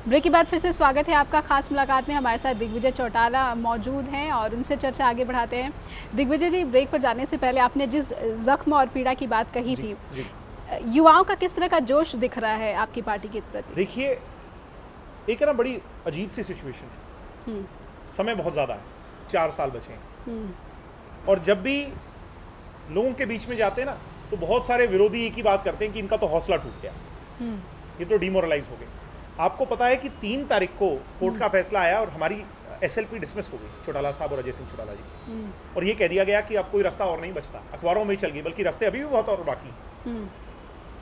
Break के बाद फिर से स्वागत है आपका। खास मुलाकात में हमारे साथ दिग्विजय चौटाला मौजूद हैं और उनसे चर्चा आगे बढ़ाते हैं। दिग्विजय जी, ब्रेक पर जाने से पहले आपने जिस जख्म और पीड़ा की बात कही थी, युवाओं का किस तरह का जोश दिख रहा है आपकी पार्टी के प्रति? देखिए, एक ना बड़ी अजीब सी सिचुएशन है। समय बहुत ज़्यादा है, 4 साल बचे हैं और जब भी लोगों के बीच में जाते हैं ना तो बहुत सारे विरोधी एक ही बात करते हैं कि इनका तो हौसला टूट गया, ये तो डिमोरलाइज हो गए। आपको पता है कि 3 तारीख को कोर्ट का फैसला आया और हमारी एसएलपी डिसमिस हो गई, चौटाला साहब और अजय सिंह चौटाला जी, और ये कह दिया गया कि अब कोई रास्ता और नहीं बचता। अखबारों में ही चल गई, बल्कि रास्ते अभी भी बहुत और बाकी हैं।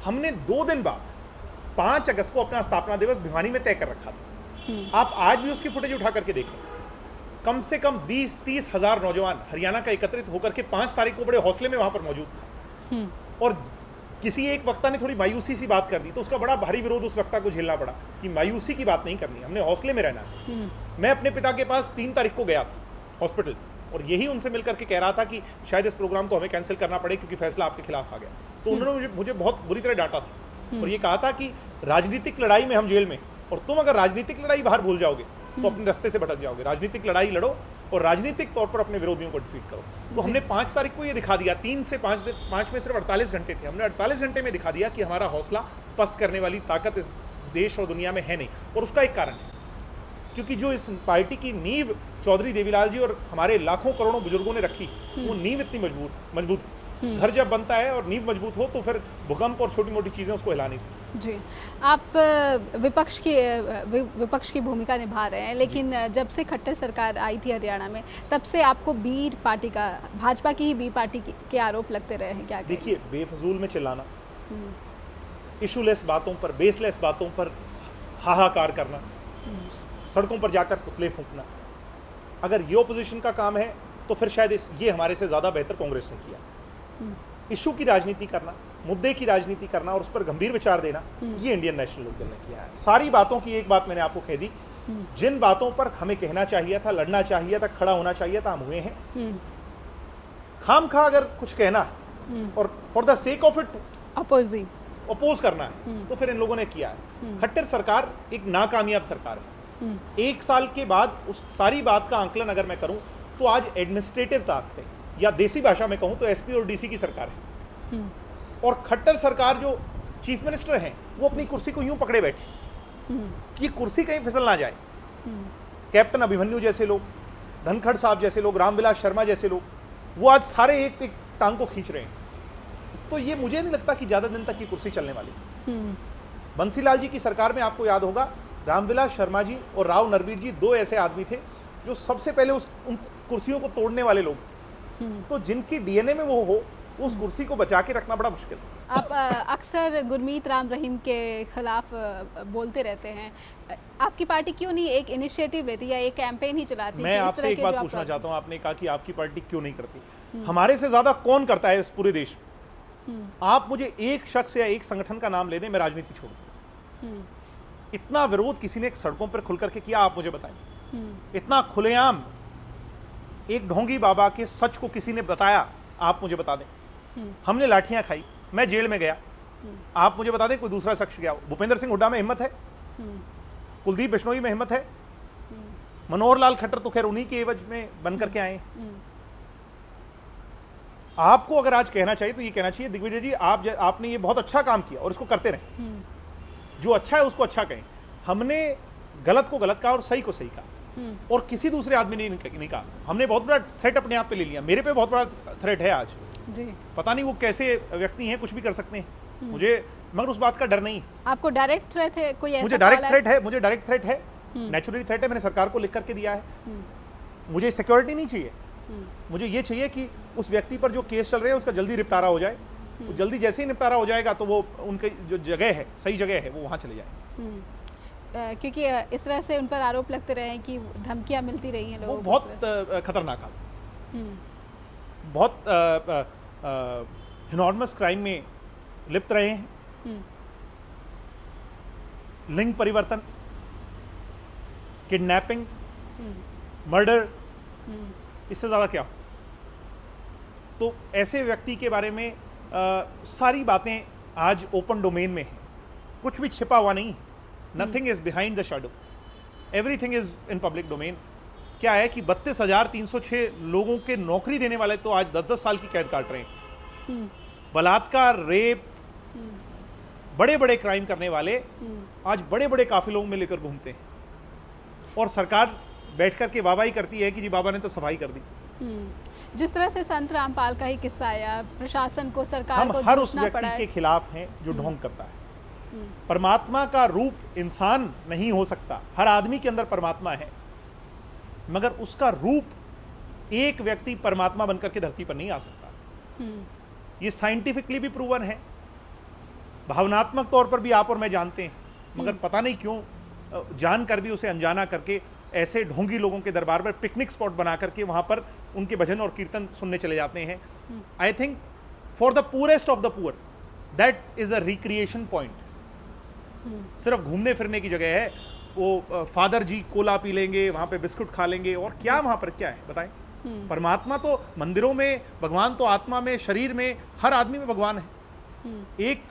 हमने 2 दिन बाद 5 अगस्त को अपना स्थापना दिवस भिवानी में तय कर रखा था। आप आज भी उसकी फुटेज उठा करके देखें, कम से कम 20-30 हज़ार नौजवान हरियाणा का एकत्रित होकर के 5 तारीख को बड़े हौसले में वहां पर मौजूद था। और किसी एक वक्ता ने थोड़ी मायूसी सी बात कर दी तो उसका बड़ा भारी विरोध उस वक्ता को झेलना पड़ा कि मायूसी की बात नहीं करनी, हमने हौसले में रहना है। मैं अपने पिता के पास 3 तारीख को गया था हॉस्पिटल और यही उनसे मिलकर के कह रहा था कि शायद इस प्रोग्राम को हमें कैंसिल करना पड़े क्योंकि फैसला आपके खिलाफ आ गया। तो उन्होंने मुझे बहुत बुरी तरह डांटा था और ये कहा था कि राजनीतिक लड़ाई में हम जेल में, और तुम अगर राजनीतिक लड़ाई बाहर भूल जाओगे तो अपने रास्ते से भटक जाओगे। राजनीतिक लड़ाई लड़ो और राजनीतिक तौर पर अपने विरोधियों को डिफीट करो। तो हमने 5 तारीख को ये दिखा दिया, 3 से 5 में सिर्फ 48 घंटे थे, हमने 48 घंटे में दिखा दिया कि हमारा हौसला पस्त करने वाली ताकत इस देश और दुनिया में है नहीं। और उसका एक कारण है, क्योंकि जो इस पार्टी की नींव चौधरी देवीलाल जी और हमारे लाखों करोड़ों बुजुर्गों ने रखी, वो नींव इतनी मजबूत। घर जब बनता है और नींव मजबूत हो तो फिर भूकंप और छोटी मोटी चीजें उसको हिला नहीं सकती। जी, आप विपक्ष की भूमिका निभा रहे हैं, लेकिन जब से खट्टर सरकार आई थी हरियाणा में, तब से आपको बी पार्टी का, भाजपा की ही बी पार्टी के आरोप लगते रहे हैं। क्या देखिए, बेफजूल में चिल्लाना, इशूलेस बातों पर, बेसलेस बातों पर हाहाकार करना, सड़कों पर जाकर पुतले फूंकना, अगर ये ओपोजिशन का काम है तो फिर शायद ये हमारे से ज़्यादा बेहतर कांग्रेस ने किया। इशू की राजनीति करना, मुद्दे की राजनीति करना और उस पर गंभीर विचार देना, ये इंडियन नेशनल लोकदल ने किया है। सारी बातों की एक बात मैंने आपको कह दी, जिन बातों पर हमें कहना चाहिए था, लड़ना चाहिए था, खड़ा होना चाहिए था, हम हुए हैं। खामखा अगर कुछ कहना और for the sake of it oppose करना है तो फिर इन लोगों ने किया है। खट्टर सरकार एक नाकामयाब सरकार है। 1 साल के बाद उस सारी बात का आंकलन अगर मैं करूं तो आज एडमिनिस्ट्रेटिव ताकतें, या देसी भाषा में कहूं तो एसपी और डीसी की सरकार है। और खट्टर सरकार जो चीफ मिनिस्टर हैं वो अपनी कुर्सी को यूं पकड़े बैठे कि कुर्सी कहीं फिसल ना जाए। कैप्टन अभिमन्यु जैसे लोग, धनखड़ साहब जैसे लोग, रामविलास शर्मा जैसे लोग, वो आज सारे एक एक टांग को खींच रहे हैं। तो ये मुझे नहीं लगता कि ज्यादा दिन तक ये कुर्सी चलने वाली। बंसीलाल जी की सरकार में आपको याद होगा, रामविलास शर्मा जी और राव नरवीर जी 2 ऐसे आदमी थे जो सबसे पहले उन कुर्सियों को तोड़ने वाले लोग। तो जिनकी डीएनए में वो हो, उस कुर्सी को बचा के रखना बड़ा मुश्किल है। आप अक्सर गुरमीत राम रहीम के खिलाफ बोलते रहते हैं, आपकी पार्टी क्यों नहीं एक इनिशिएटिव लेती या एक कैंपेन ही चलाती? मैं आपसे एक बात पूछना चाहता हूं, आपने कहा कि आपकी पार्टी क्यों नहीं करती। हमारे से ज्यादा कौन करता है इस पूरे देश में? आप मुझे एक शख्स या एक संगठन का नाम ले दें, मैं राजनीति छोड़ दूं। इतना विरोध किसी ने सड़कों पर खुल करके किया, आप मुझे बताएं। इतना खुलेआम एक ढोंगी बाबा के सच को किसी ने बताया, आप मुझे बता दें। हमने लाठियां खाई, मैं जेल में गया, आप मुझे बता दें कोई दूसरा शख्स गया। भूपेंद्र सिंह हुड्डा में हिम्मत है, कुलदीप बिश्नोई में हिम्मत है, मनोहर लाल खट्टर तो खैर उन्हीं के एवज में बन करके आए। आपको अगर आज कहना चाहिए तो ये कहना चाहिए, दिग्विजय जी आपने ये बहुत अच्छा काम किया और इसको करते रहे। जो अच्छा है उसको अच्छा कहें। हमने गलत को गलत कहा और सही को सही कहा, और किसी दूसरे आदमी ने नहीं कहा। हमने बहुत बड़ा थ्रेट अपने आप पे ले लिया। मेरे पे बहुत बड़ा थ्रेट है आज जी। पता नहीं वो कैसे व्यक्ति हैं, कुछ भी कर सकते हैं मुझे, मगर उस बात का डर नहीं। आपको डायरेक्ट थ्रेट है कोई ऐसा? मुझे डायरेक्ट थ्रेट है, नेचुरली थ्रेट है। मैंने सरकार को लिख करके दिया है। मुझे सिक्योरिटी नहीं चाहिए, मुझे ये चाहिए कि उस व्यक्ति पर जो केस चल रहे हैं उसका जल्दी निपटारा हो जाए। जल्दी जैसे ही निपटारा हो जाएगा तो वो उनके जो जगह है, सही जगह है, वो वहाँ चले जाए। क्योंकि इस तरह से उन पर आरोप लगते रहे कि धमकियां मिलती रही हैं लोगों को। वो बहुत खतरनाक आदमी, बहुत इनॉर्मस क्राइम में लिप्त रहे हैं। लिंग परिवर्तन, किडनैपिंग, मर्डर, इससे ज्यादा क्या? तो ऐसे व्यक्ति के बारे में सारी बातें आज ओपन डोमेन में हैं, कुछ भी छिपा हुआ नहीं। Nothing is behind the shadow, everything is in public domain. क्या है कि 32,306 लोगों के नौकरी देने वाले तो आज 10-10 साल की कैद काट रहे हैं। बलात्कार, रेप, बड़े बड़े क्राइम करने वाले आज बड़े बड़े काफिलों में लेकर घूमते हैं, और सरकार बैठ करके वाहवाही करती है कि जी बाबा ने तो सफाई कर दी। जिस तरह से संत रामपाल का ही किस्सा आया, प्रशासन को, सरकार को हर उस व्यक्ति के खिलाफ हैं जो ढोंग करता है। परमात्मा का रूप इंसान नहीं हो सकता, हर आदमी के अंदर परमात्मा है, मगर उसका रूप एक व्यक्ति परमात्मा बनकर के धरती पर नहीं आ सकता। ये साइंटिफिकली भी प्रूवन है, भावनात्मक तौर पर भी आप और मैं जानते हैं, मगर पता नहीं क्यों जानकर भी उसे अनजाना करके ऐसे ढोंगी लोगों के दरबार पर पिकनिक स्पॉट बना करके वहां पर उनके भजन और कीर्तन सुनने चले जाते हैं। I think for the poorest of the poor that is a recreation point. सिर्फ घूमने फिरने की जगह है, वो फादर जी कोला पी लेंगे, वहां पे बिस्कुट खा लेंगे, और क्या वहां पर क्या है बताएं? परमात्मा तो मंदिरों में, भगवान तो आत्मा में, शरीर में, हर आदमी में भगवान है। एक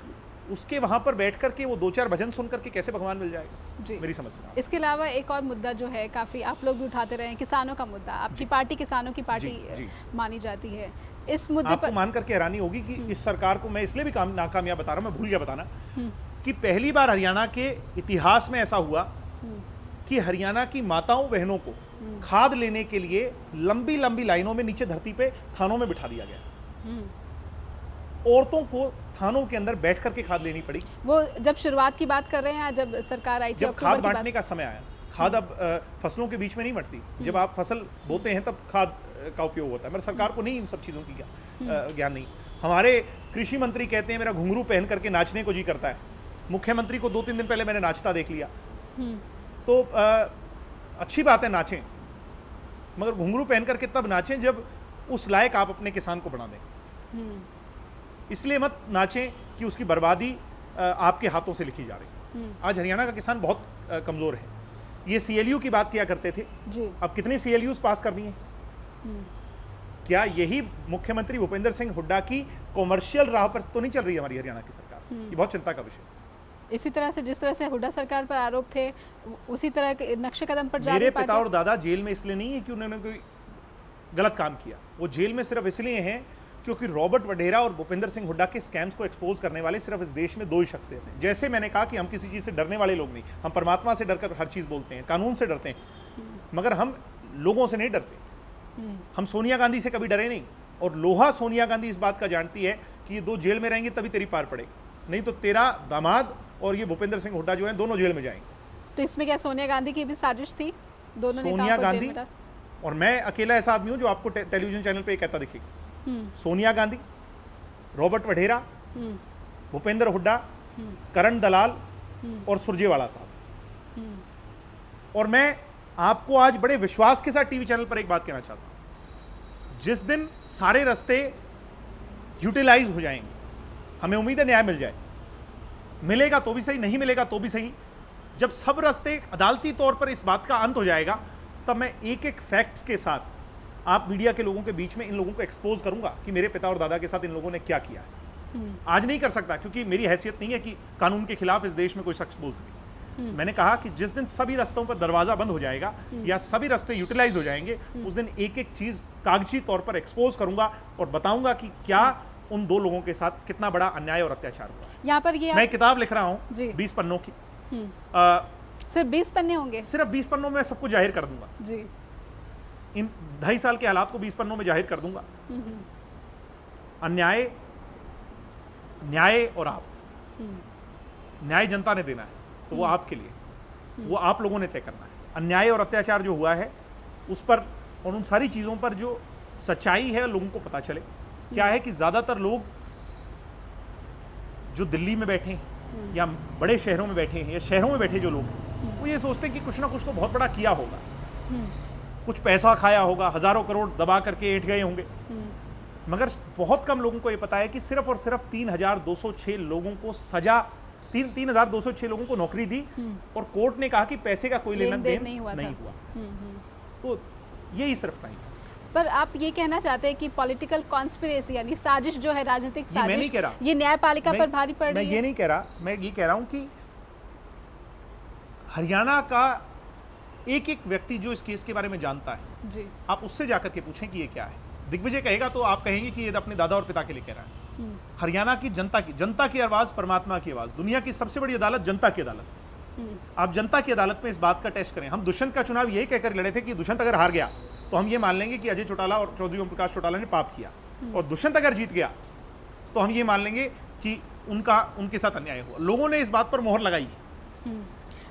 उसके वहां पर बैठ करके वो 2-4 भजन सुन करके कैसे भगवान मिल जाएगा? जी, मेरी समझ में। इसके अलावा एक और मुद्दा जो है काफ़ी आप लोग भी उठाते रहे हैं, किसानों का मुद्दा। आपकी पार्टी किसानों की पार्टी मानी जाती है। इस मुद्दे पर मान करके हैरानी होगी कि इस सरकार को मैं इसलिए भी नाकामयाब बता रहा हूँ, मैं भूल गया बताना कि पहली बार हरियाणा के इतिहास में ऐसा हुआ कि हरियाणा की माताओं बहनों को खाद लेने के लिए लंबी लंबी लाइनों में नीचे धरती पे थानों में बिठा दिया गया। औरतों को थानों के अंदर बैठ करके खाद लेनी पड़ी। वो जब शुरुआत की बात कर रहे हैं, जब सरकार आई थी, जब खाद बांटने का समय आया। खाद अब फसलों के बीच में नहीं बढ़ती, जब आप फसल बोते हैं तब खाद का उपयोग होता है। मगर सरकार को नहीं इन सब चीज़ों की ज्ञान नहीं। हमारे कृषि मंत्री कहते हैं मेरा घुंघरू पहन करके नाचने को जी करता है। मुख्यमंत्री को 2-3 दिन पहले मैंने नाचता देख लिया। तो अच्छी बात है नाचें, मगर घुंघरू पहन करके तब नाचें जब उस लायक आप अपने किसान को बना दें। इसलिए मत नाचें कि उसकी बर्बादी आपके हाथों से लिखी जा रही। आज हरियाणा का किसान बहुत कमजोर है। ये सीएलयू की बात किया करते थे जी। अब कितने सीएलयूज पास कर दिए? क्या यही मुख्यमंत्री भूपेंद्र सिंह हुड्डा की कॉमर्शियल राह पर तो नहीं चल रही है हमारी हरियाणा की सरकार? ये बहुत चिंता का विषय। इसी तरह से जिस तरह से हुड्डा सरकार पर आरोप थे, उसी तरह के नक्शे कदम पर जा रही मेरे पिता और दादा जेल में इसलिए नहीं है कि उन्होंने कोई गलत काम किया। वो जेल में सिर्फ इसलिए हैं क्योंकि रॉबर्ट वढेरा और भूपेंद्र सिंह हुड्डा के स्कैम्स को एक्सपोज करने वाले सिर्फ इस देश में 2 ही शख्सियत हैं। जैसे मैंने कहा कि हम किसी चीज़ से डरने वाले लोग नहीं, हम परमात्मा से डरकर हर चीज़ बोलते हैं, कानून से डरते हैं, मगर हम लोगों से नहीं डरते। हम सोनिया गांधी से कभी डरे नहीं, और लोहा सोनिया गांधी इस बात का जानती है कि ये 2 जेल में रहेंगे तभी तेरी पार पड़ेगी, नहीं तो तेरा दामाद और ये भूपेंद्र सिंह हुड्डा जो है दोनों जेल में जाएंगे। तो इसमें क्या सोनिया गांधी की भी साजिश थी? दोनों सोनिया गांधी और मैं अकेला ऐसा आदमी हूं जो आपको टेलीविजन चैनल पे कहता दिखेगा। सोनिया गांधी, रॉबर्ट वढेरा, भूपेंद्र हुड्डा, करण दलाल और सुरजेवाला साहब। और मैं आपको आज बड़े विश्वास के साथ टीवी चैनल पर एक बात कहना चाहता हूं, जिस दिन सारे रास्ते यूटिलाइज हो जाएंगे, हमें उम्मीद है न्याय मिल जाए, मिलेगा तो भी सही, नहीं मिलेगा तो भी सही, जब सब रास्ते अदालती तौर पर इस बात का अंत हो जाएगा, तब मैं एक एक फैक्ट्स के साथ आप मीडिया के लोगों के बीच में इन लोगों को एक्सपोज करूंगा कि मेरे पिता और दादा के साथ इन लोगों ने क्या किया है। आज नहीं कर सकता क्योंकि मेरी हैसियत नहीं है कि कानून के खिलाफ इस देश में कोई शख्स बोल सके। मैंने कहा कि जिस दिन सभी रास्तों पर दरवाजा बंद हो जाएगा या सभी रास्ते यूटिलाइज हो जाएंगे, उस दिन एक एक चीज कागजी तौर पर एक्सपोज करूंगा और बताऊंगा कि क्या उन 2 लोगों के साथ कितना बड़ा अन्याय और अत्याचार हुआ। यहाँ पर ये मैं किताब लिख रहा हूँ 20 पन्नों की। सिर्फ 20 पन्ने होंगे? सिर्फ 20 पन्नों में सबको जाहिर कर दूंगा जी। इन 2.5 साल के हालात को 20 पन्नों में जाहिर कर दूंगा। अन्याय, न्याय और आप। न्याय जनता ने देना है तो वो आपके लिए, वो आप लोगों ने तय करना है। अन्याय और अत्याचार जो हुआ है उस पर और उन सारी चीजों पर जो सच्चाई है लोगों को पता चले। क्या है कि ज्यादातर लोग जो दिल्ली में बैठे हैं या बड़े शहरों में बैठे हैं या शहरों में बैठे जो लोग हैं, वो ये सोचते हैं कि कुछ ना कुछ तो बहुत बड़ा किया होगा, कुछ पैसा खाया होगा, हजारों करोड़ दबा करके ऐंठ गए होंगे। मगर बहुत कम लोगों को ये पता है कि सिर्फ और सिर्फ 3,206 लोगों को सजा, 3,206 लोगों को नौकरी दी और कोर्ट ने कहा कि पैसे का कोई लेना देन नहीं हुआ। तो यही सिर्फ नहीं। पर आप ये कहना चाहते हैं कि पॉलिटिकल कॉन्स्पिरेसी यानी साजिश जो है, राजनीतिक साजिश, मैं नहीं कह रहा, ये न्यायपालिका पर भारी पड़ रही है? मैं ये नहीं कह रहा, मैं ये कह रहा हूं कि हरियाणा का एक एक व्यक्ति जो इस केस के बारे में जानता है जी, आप उससे जाकर के पूछें कि ये क्या है। दिग्विजय कहेगा तो आप कहेंगे कि ये अपने दादा और पिता के लिए कह रहा है। हरियाणा की जनता की आवाज, परमात्मा की आवाज, दुनिया की सबसे बड़ी अदालत जनता की अदालत। आप जनता की अदालत में इस बात का टेस्ट करें। हम दुष्यंत का चुनाव यही कहकर लड़े थे कि दुष्यंत अगर हार गया तो हम ये मान लेंगे कि अजय चौटाला और चौधरी ओम प्रकाश चौटाला ने पाप किया, और दुष्यंत अगर जीत गया तो हम ये मान लेंगे कि उनके साथ अन्याय हुआ। लोगों ने इस बात पर मोहर लगाई।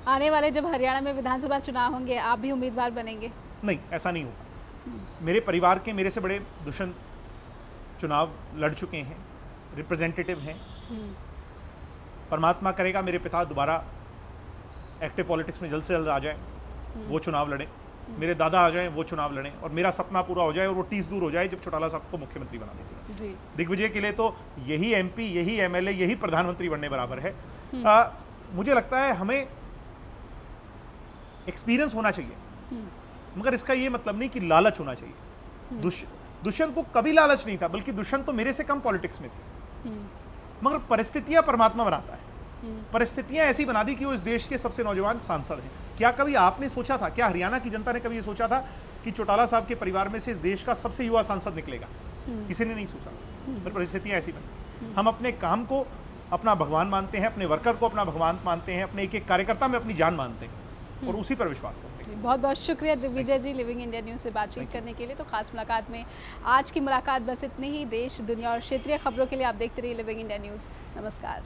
आने वाले जब हरियाणा में विधानसभा चुनाव होंगे आप भी उम्मीदवार बनेंगे? नहीं, ऐसा नहीं होगा। मेरे परिवार के मेरे से बड़े दुष्यंत चुनाव लड़ चुके हैं, रिप्रेजेंटेटिव हैं। परमात्मा करेगा मेरे पिता दोबारा एक्टिव पॉलिटिक्स में जल्द से जल्द आ जाए, वो चुनाव लड़ें। मेरे दादा आ जाएं, वो चुनाव लड़ें, और मेरा सपना पूरा हो जाए और वो टीस दूर हो जाए जब चौटाला साहब को मुख्यमंत्री बना देंगे। दिग्विजय के लिए तो यही एमपी, यही एमएलए, यही प्रधानमंत्री बनने बराबर है। मुझे लगता है हमें एक्सपीरियंस होना चाहिए, मगर इसका ये मतलब नहीं कि लालच होना चाहिए। दुष्यंत को कभी लालच नहीं था, बल्कि दुष्यंत तो मेरे से कम पॉलिटिक्स में थे, मगर परिस्थितियां परमात्मा बनाता है। परिस्थितियां ऐसी बना दी कि वो इस देश के सबसे नौजवान सांसद हैं। क्या कभी आपने सोचा था, क्या हरियाणा की जनता ने कभी ये सोचा था कि चौटाला साहब के परिवार में से इस देश का सबसे युवा सांसद निकलेगा? किसी ने नहीं सोचा, पर परिस्थितियां ऐसी बनी। हम अपने काम को अपना भगवान मानते हैं, अपने वर्कर को अपना भगवान मानते हैं, अपने एक एक कार्यकर्ता में अपनी जान मानते हैं, और उसी पर विश्वास करते हैं। बहुत बहुत शुक्रिया दिग्विजय जी लिविंग इंडिया न्यूज़ से बातचीत करने के लिए। तो खास मुलाकात में आज की मुलाकात बस इतनी ही। देश, दुनिया और क्षेत्रीय खबरों के लिए आप देखते रहिए लिविंग इंडिया न्यूज़। नमस्कार।